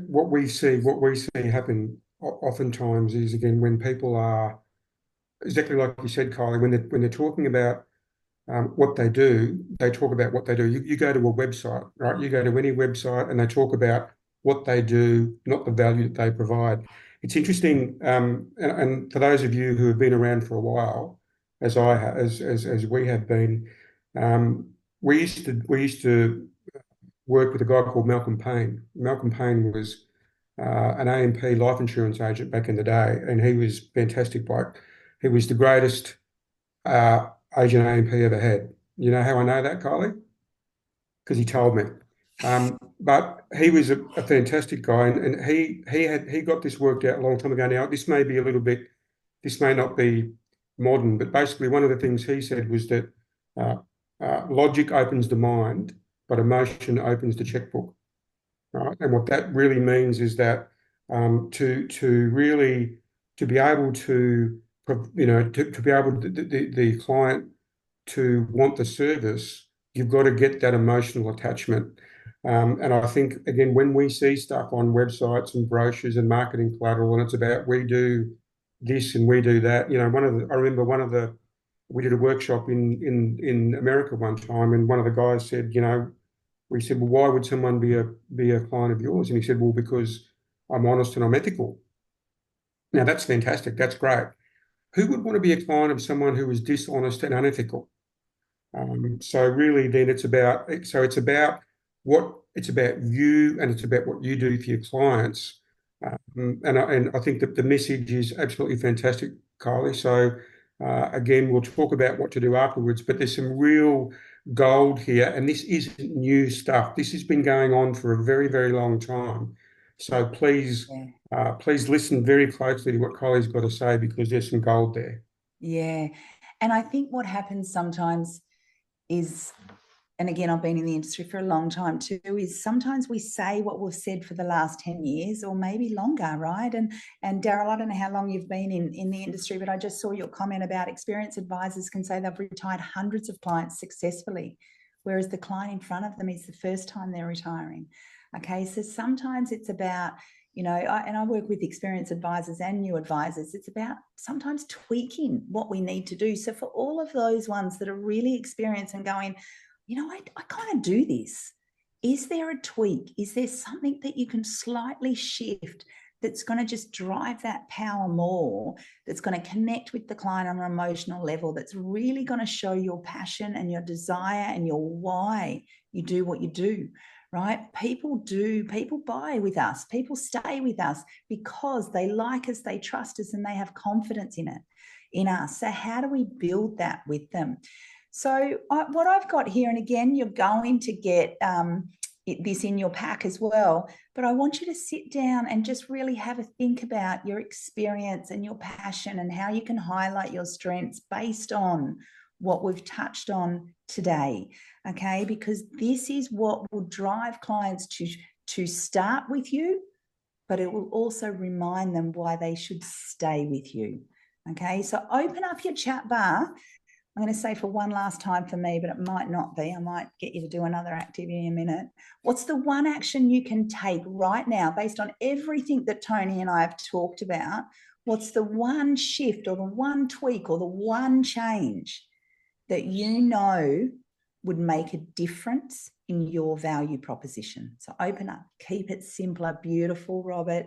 [SPEAKER 3] what we see happen oftentimes is, again, when people are exactly like you said, Kylie, when they're talking about what they do, they talk about what they do. You go to a website, right? You go to any website and they talk about what they do, not the value that they provide. It's interesting, and for those of you who have been around for a while, as we have been, we used to work with a guy called Malcolm Payne. Malcolm Payne was an AMP life insurance agent back in the day, and he was fantastic bloke. He was the greatest agent AMP ever had. You know how I know that, Kylie? Because he told me. But he was a fantastic guy, and he got this worked out a long time ago. Now, this may be a little bit, this may not be modern, but basically one of the things he said was that logic opens the mind, but emotion opens the checkbook. Right? And what that really means is that to really to be able to to be able the client to want the service, you've got to get that emotional attachment. And I think, again, when we see stuff on websites and brochures and marketing collateral, and it's about we do this and we do that, I remember we did a workshop in America one time, and one of the guys said, we said, well, why would someone be a client of yours? And he said, well, because I'm honest and I'm ethical. Now, that's fantastic. That's great. Who would want to be a client of someone who is dishonest and unethical? So really, then it's about you, and it's about what you do for your clients. And I think that the message is absolutely fantastic, Kylie. So again, we'll talk about what to do afterwards, but there's some real gold here, and this isn't new stuff. This has been going on for a very, very long time. So please listen very closely to what Kylie's got to say, because there's some gold there.
[SPEAKER 1] Yeah. And I think what happens sometimes is, and again, I've been in the industry for a long time too, is sometimes we say what we've said for the last 10 years or maybe longer, right? And Daryl, I don't know how long you've been in the industry, but I just saw your comment about experienced advisors can say they've retired hundreds of clients successfully, whereas the client in front of them is the first time they're retiring. Okay, so sometimes it's about, I work with experienced advisors and new advisors. It's about sometimes tweaking what we need to do. So for all of those ones that are really experienced and going, I kind of do this. Is there a tweak? Is there something that you can slightly shift that's going to just drive that power more, that's going to connect with the client on an emotional level, that's really going to show your passion and your desire and your why you do what you do, right? People buy with us. People stay with us because they like us, they trust us, and they have confidence in us. So how do we build that with them? So what I've got here, and again, you're going to get this in your pack as well, but I want you to sit down and just really have a think about your experience and your passion and how you can highlight your strengths based on what we've touched on today, okay? Because this is what will drive clients to start with you, but it will also remind them why they should stay with you, okay? So open up your chat bar. I'm going to say for one last time for me, but it might not be. I might get you to do another activity in a minute. What's the one action you can take right now based on everything that Tony and I have talked about? What's the one shift or the one tweak or the one change that would make a difference in your value proposition? So open up, keep it simpler. Beautiful, Robert.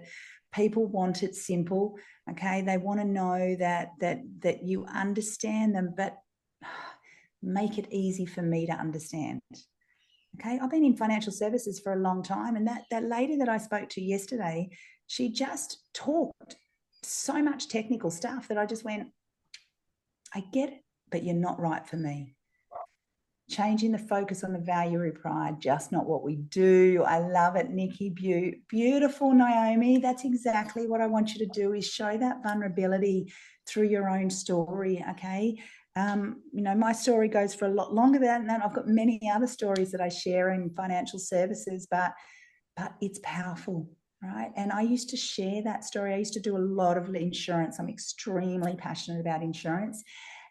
[SPEAKER 1] People want it simple, okay? They want to know that you understand them, but make it easy for me to understand. Okay, I've been in financial services for a long time, and that lady that I spoke to yesterday, she just talked so much technical stuff that I just went, I get it, but you're not right for me. Changing the focus on the value required, just not what we do. I love it, Nikki. Beautiful, Naomi. That's exactly what I want you to do, is show that vulnerability through your own story, okay? My story goes for a lot longer than that. I've got many other stories that I share in financial services, but it's powerful, right? And I used to share that story. I used to do a lot of insurance. I'm extremely passionate about insurance.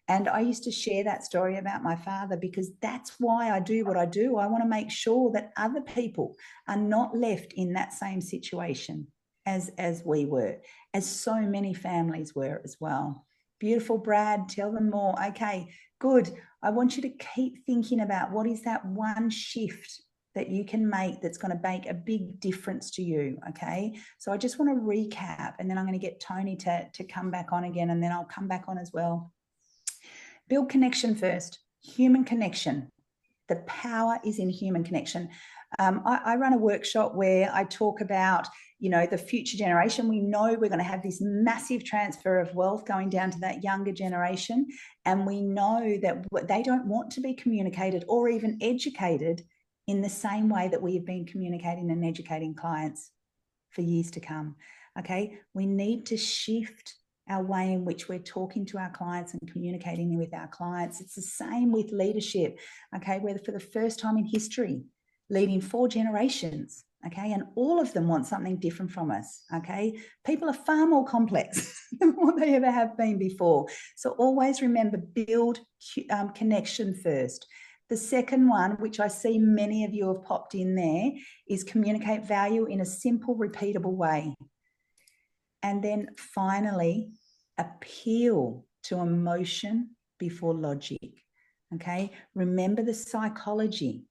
[SPEAKER 1] And I used to share that story about my father because that's why I do what I do. I want to make sure that other people are not left in that same situation as we were, as so many families were as well. Beautiful, Brad. Tell them more. Okay, good. I want you to keep thinking about what is that one shift that you can make that's going to make a big difference to you, okay? So I just want to recap, and then I'm going to get Tony to come back on again, and then I'll come back on as well. Build connection first, human connection. The power is in human connection. I run a workshop where I talk about, the future generation. We know we're going to have this massive transfer of wealth going down to that younger generation. And we know that they don't want to be communicated or even educated in the same way that we have been communicating and educating clients for years to come. Okay, we need to shift our way in which we're talking to our clients and communicating with our clients. It's the same with leadership, okay, where for the first time in history, leading 4 generations, okay, and all of them want something different from us, okay? People are far more complex than what they ever have been before. So always remember, build connection first. The second one, which I see many of you have popped in there, is communicate value in a simple, repeatable way. And then finally, appeal to emotion before logic, okay? Remember the psychology,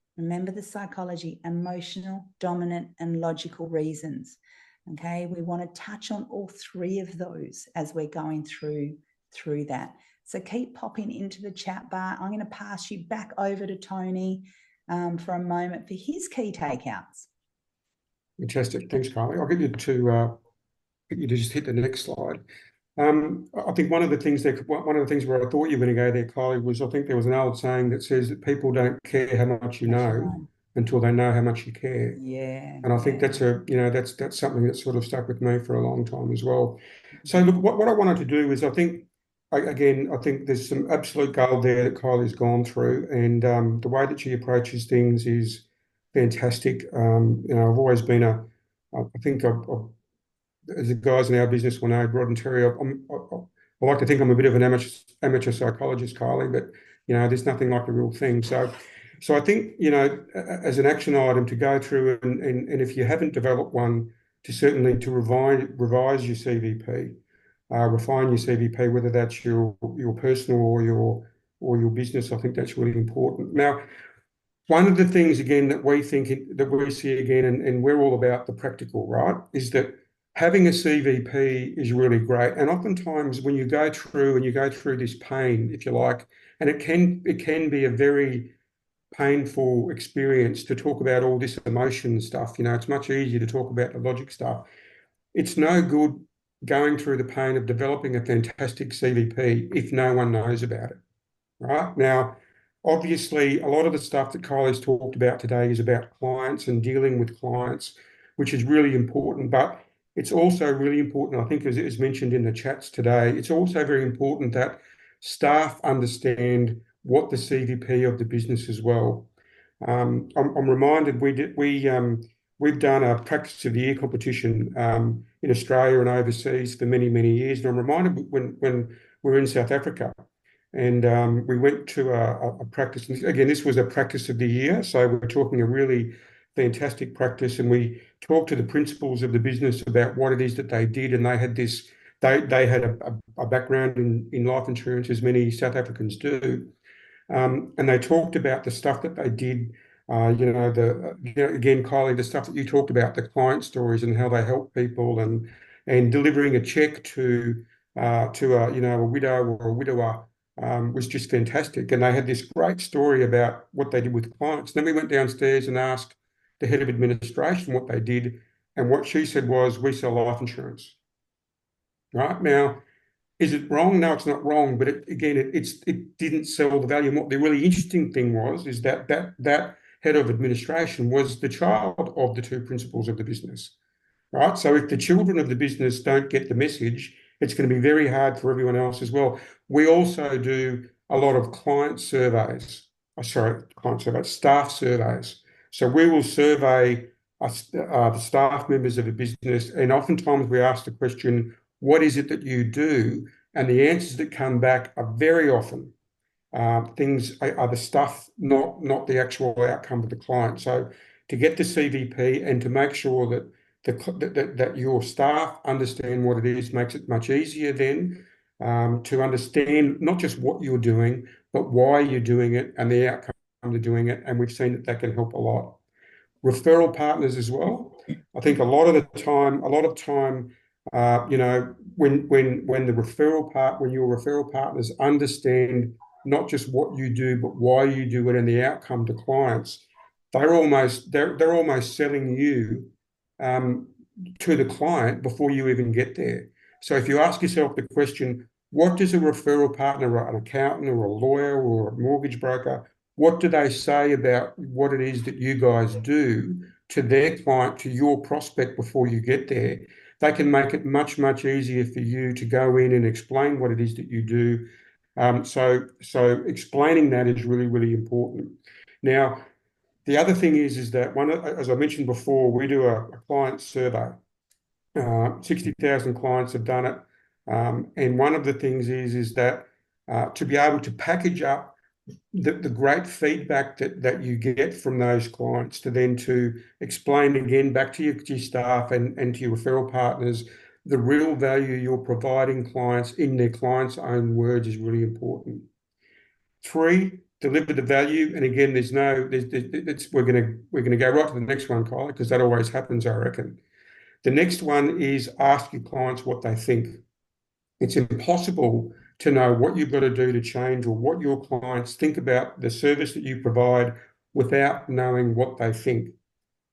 [SPEAKER 1] emotional, dominant, and logical reasons, okay? We want to touch on all 3 of those as we're going through that. So keep popping into the chat bar. I'm going to pass you back over to Tony for a moment for his key takeouts.
[SPEAKER 3] Fantastic. Thanks, Kylie. I'll get you to just hit the next slide. I think one of the things where I thought you were going to go there, Kylie, was I think there was an old saying that says that people don't care how much you know until they know how much you care.
[SPEAKER 1] Yeah.
[SPEAKER 3] And I think that's something that sort of stuck with me for a long time as well. So look, what I wanted to do is I think there's some absolute gold there that Kylie's gone through, and the way that she approaches things is fantastic. I've always been as the guys in our business will know, Rod and Terry, I like to think I'm a bit of an amateur psychologist, Kylie, but there's nothing like the real thing. So I think as an action item to go through and if you haven't developed one, to revise your CVP, refine your CVP, whether that's your personal or your business. I think that's really important. Now, one of the things again that we see again, and we're all about the practical, right, is that having a CVP is really great. And oftentimes when you go through this pain, if you like, and it can be a very painful experience to talk about all this emotion stuff. It's much easier to talk about the logic stuff. It's no good going through the pain of developing a fantastic CVP if no one knows about it, right? Now, obviously, a lot of the stuff that Kylie's talked about today is about clients and dealing with clients, which is really important. But it's also really important, I think, as mentioned in the chats today, it's also very important that staff understand what the CVP of the business as well. I'm reminded we've done a practice of the year competition in Australia and overseas for many, many years. And I'm reminded when we were in South Africa, and we went to a practice. Again, this was a practice of the year, so we're talking a really fantastic practice, and we talked to the principals of the business about what it is that they did, and they had this. They had a background in life insurance, as many South Africans do, and they talked about the stuff that they did. Again, Kylie, the stuff that you talked about, the client stories and how they help people, and delivering a check to a widow or a widower. Was just fantastic. And they had this great story about what they did with clients. Then we went downstairs and asked the head of administration what they did. And what she said was, we sell life insurance. Right? Now, is it wrong? No, it's not wrong. But it didn't sell the value. And what the really interesting thing is that head of administration was the child of the 2 principals of the business. Right? So if the children of the business don't get the message, it's going to be very hard for everyone else as well. We also do a lot of staff surveys. So we will survey the staff members of a business, and oftentimes we ask the question, what is it that you do? And the answers that come back are very often things are the stuff, not the actual outcome of the client. So to get the CVP and to make sure that that your staff understand what it is makes it much easier then to understand not just what you're doing, but why you're doing it and the outcome of doing it. And we've seen that can help a lot. Referral partners as well. I think a lot of time, when your referral partners understand not just what you do, but why you do it and the outcome to clients, they're almost selling you to the client before you even get there. So if you ask yourself the question, what does a referral partner, an accountant or a lawyer or a mortgage broker, what do they say about what it is that you guys do to their client, to your prospect before you get there? They can make it much, much easier for you to go in and explain what it is that you do. So explaining that is really, really important. Now, the other thing is that as I mentioned before, we do a client survey. 60,000 clients have done it. And one of the things is that to be able to package up the great feedback that you get from those clients, to explain again back to your staff and to your referral partners, the real value you're providing clients in their clients' own words is really important. 3, deliver the value. And again, we're going to go right to the next one, Kylie, because that always happens, I reckon. The next one is ask your clients what they think. It's impossible to know what you've got to do to change or what your clients think about the service that you provide without knowing what they think.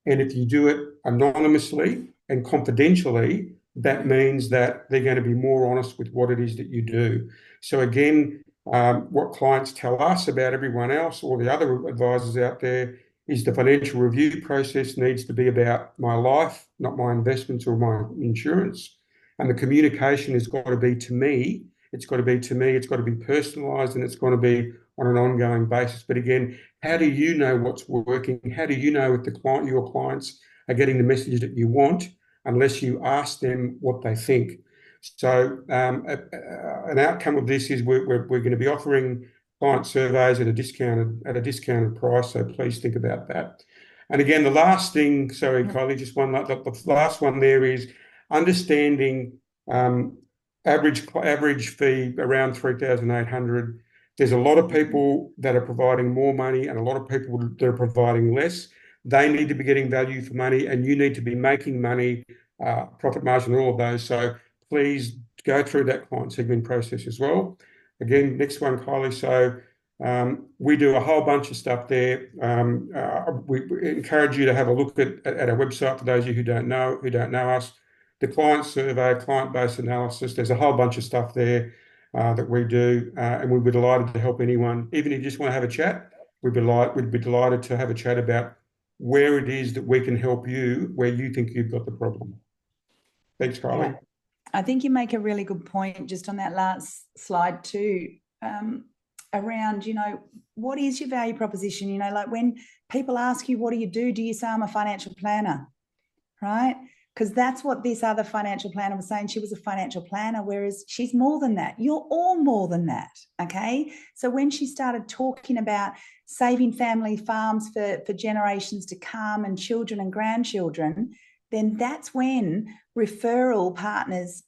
[SPEAKER 3] And if you do it anonymously and confidentially, that means that they're going to be more honest with what it is that you do. So again, what clients tell us about everyone else or the other advisors out there is the financial review process needs to be about my life, not my investments or my insurance. And the communication has got to be to me. It's got to be to me. It's got to be personalised, and it's got to be on an ongoing basis. But again, how do you know what's working? How do you know if your clients are getting the message that you want, unless you ask them what they think? So an outcome of this is we're going to be offering client surveys at a discounted price. So please think about that. And again, the last thing, sorry, Kylie, just one. The last one there is understanding average fee around 3,800. There's a lot of people that are providing more money and a lot of people that are providing less. They need to be getting value for money, and you need to be making money, profit margin, all of those. So please go through that client segment process as well. Again, next one, Kylie. So we do a whole bunch of stuff there. We encourage you to have a look at our website for those of you who don't know us. The client survey, client-based analysis. There's a whole bunch of stuff there that we do, and we'd be delighted to help anyone. Even if you just want to have a chat, we'd be delighted to have a chat about where it is that we can help you, where you think you've got the problem. Thanks, Kylie.
[SPEAKER 1] Yeah. I think you make a really good point just on that last slide too, around, what is your value proposition? Like when people ask you, what do you say, I'm a financial planner, right? Because that's what this other financial planner was saying. She was a financial planner, whereas she's more than that. You're all more than that, okay? So when she started talking about saving family farms for generations to come and children and grandchildren, then that's when referral partners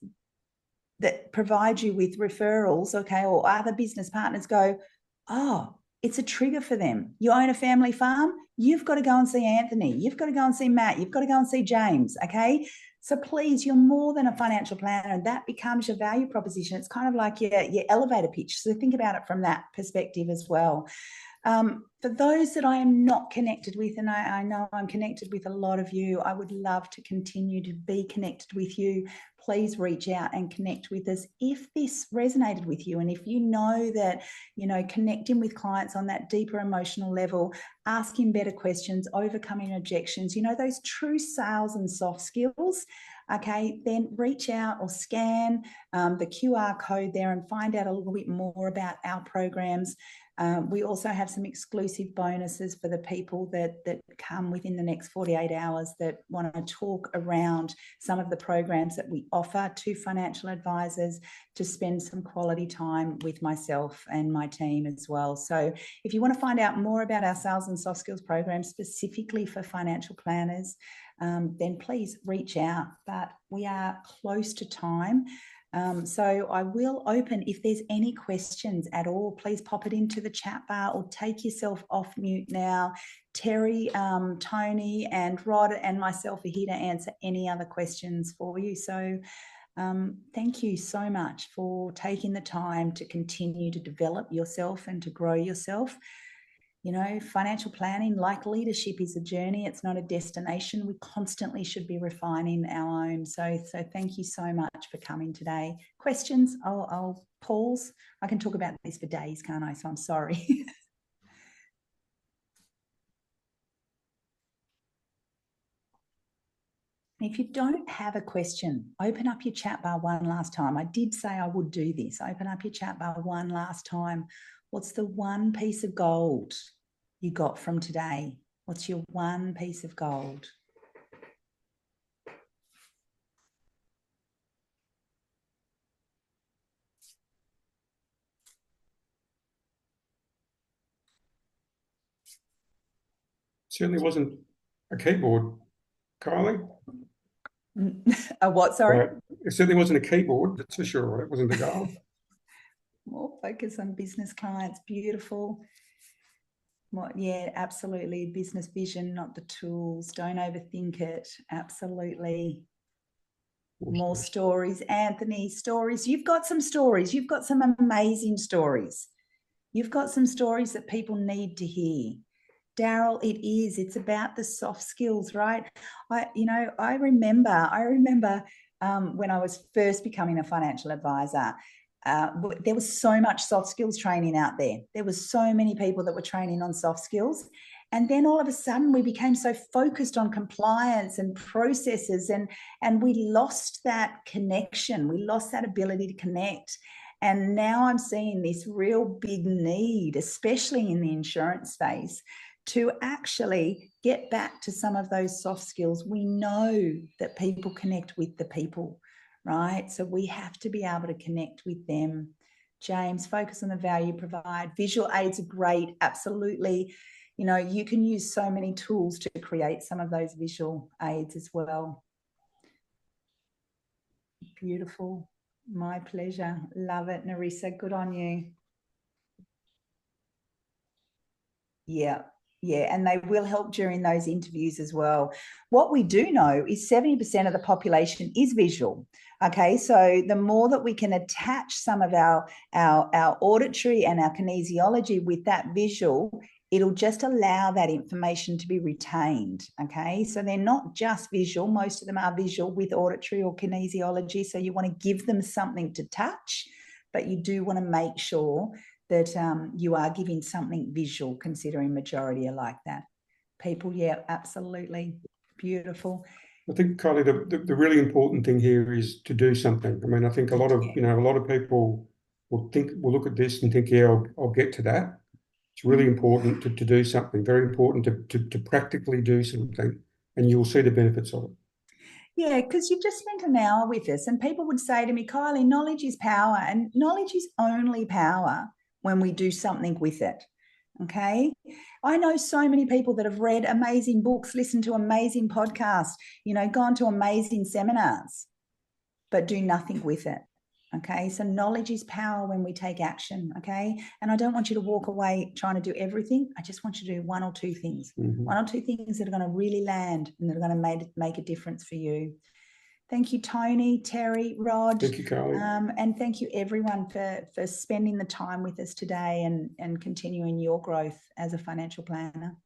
[SPEAKER 1] that provide you with referrals, okay, or other business partners go, oh, it's a trigger for them. You own a family farm, you've got to go and see Anthony. You've got to go and see Matt. You've got to go and see James, okay? So please, you're more than a financial planner, and that becomes your value proposition. It's kind of like your elevator pitch. So think about it from that perspective as well. For those that I am not connected with, and I know I'm connected with a lot of you, I would love to continue to be connected with you. Please reach out and connect with us if this resonated with you. And if you know that, connecting with clients on that deeper emotional level, asking better questions, overcoming objections, those true sales and soft skills, okay, then reach out or scan the QR code there and find out a little bit more about our programs. We also have some exclusive bonuses for the people that come within the next 48 hours that want to talk around some of the programs that we offer to financial advisors to spend some quality time with myself and my team as well. So if you want to find out more about our sales and soft skills program specifically for financial planners, then please reach out. But we are close to time. So I will open, if there's any questions at all, please pop it into the chat bar or take yourself off mute now. Terry, Tony and Rod and myself are here to answer any other questions for you. So thank you so much for taking the time to continue to develop yourself and to grow yourself. You know, financial planning, like leadership, is a journey. It's not a destination. We constantly should be refining our own. So thank you so much for coming today. Questions? I'll pause. I can talk about this for days, can't I? So I'm sorry. If you don't have a question, open up your chat bar one last time. I did say I would do this. Open up your chat bar one last time. What's the one piece of gold you got from today? What's your one piece of gold?
[SPEAKER 3] Certainly wasn't a keyboard, Kylie.
[SPEAKER 1] A what, sorry?
[SPEAKER 3] It certainly wasn't a keyboard, that's for sure. It wasn't the goal.
[SPEAKER 1] More focus on business clients. Beautiful. Yeah, absolutely. Business vision, not the tools. Don't overthink it. Absolutely. More stories. Anthony, stories. You've got some stories. You've got some amazing stories. You've got some stories that people need to hear. Daryl, it's about the soft skills, right? I remember when I was first becoming a financial advisor, there was so much soft skills training out there. There was so many people that were training on soft skills. And then all of a sudden we became so focused on compliance and processes, and we lost that connection. We lost that ability to connect. And now I'm seeing this real big need, especially in the insurance space, to actually get back to some of those soft skills. We know that people connect with the people, right? So we have to be able to connect with them. James, focus on the value provide. Visual aids are great, absolutely. You know, you can use so many tools to create some of those visual aids as well. Beautiful. My pleasure. Love it, Narissa. Good on you. Yeah. Yeah, and they will help during those interviews as well. What we do know is 70% of the population is visual. Okay, so the more that we can attach some of our auditory and our kinesiology with that visual, it'll just allow that information to be retained. Okay, so they're not just visual. Most of them are visual with auditory or kinesiology. So you want to give them something to touch, but you do want to make sure that you are giving something visual, considering majority are like that. People, yeah, absolutely. Beautiful.
[SPEAKER 3] I think, Kylie, the really important thing here is to do something. I mean, I think a lot of people will look at this and think, yeah, I'll get to that. It's really important to do something, very important to practically do something, and you'll see the benefits of it.
[SPEAKER 1] Yeah, because you've just spent an hour with us, and people would say to me, Kylie, knowledge is power, and knowledge is only power when we do something with it. Okay. I know so many people that have read amazing books, listened to amazing podcasts, gone to amazing seminars, but do nothing with it. Okay. So knowledge is power when we take action. Okay. And I don't want you to walk away trying to do everything. I just want you to do one or two things, one or two things that are going to really land and that are going to make a difference for you. Thank you, Tony, Terry, Rod.
[SPEAKER 3] Thank you, Kylie.
[SPEAKER 1] And thank you, everyone, for spending the time with us today and continuing your growth as a financial planner.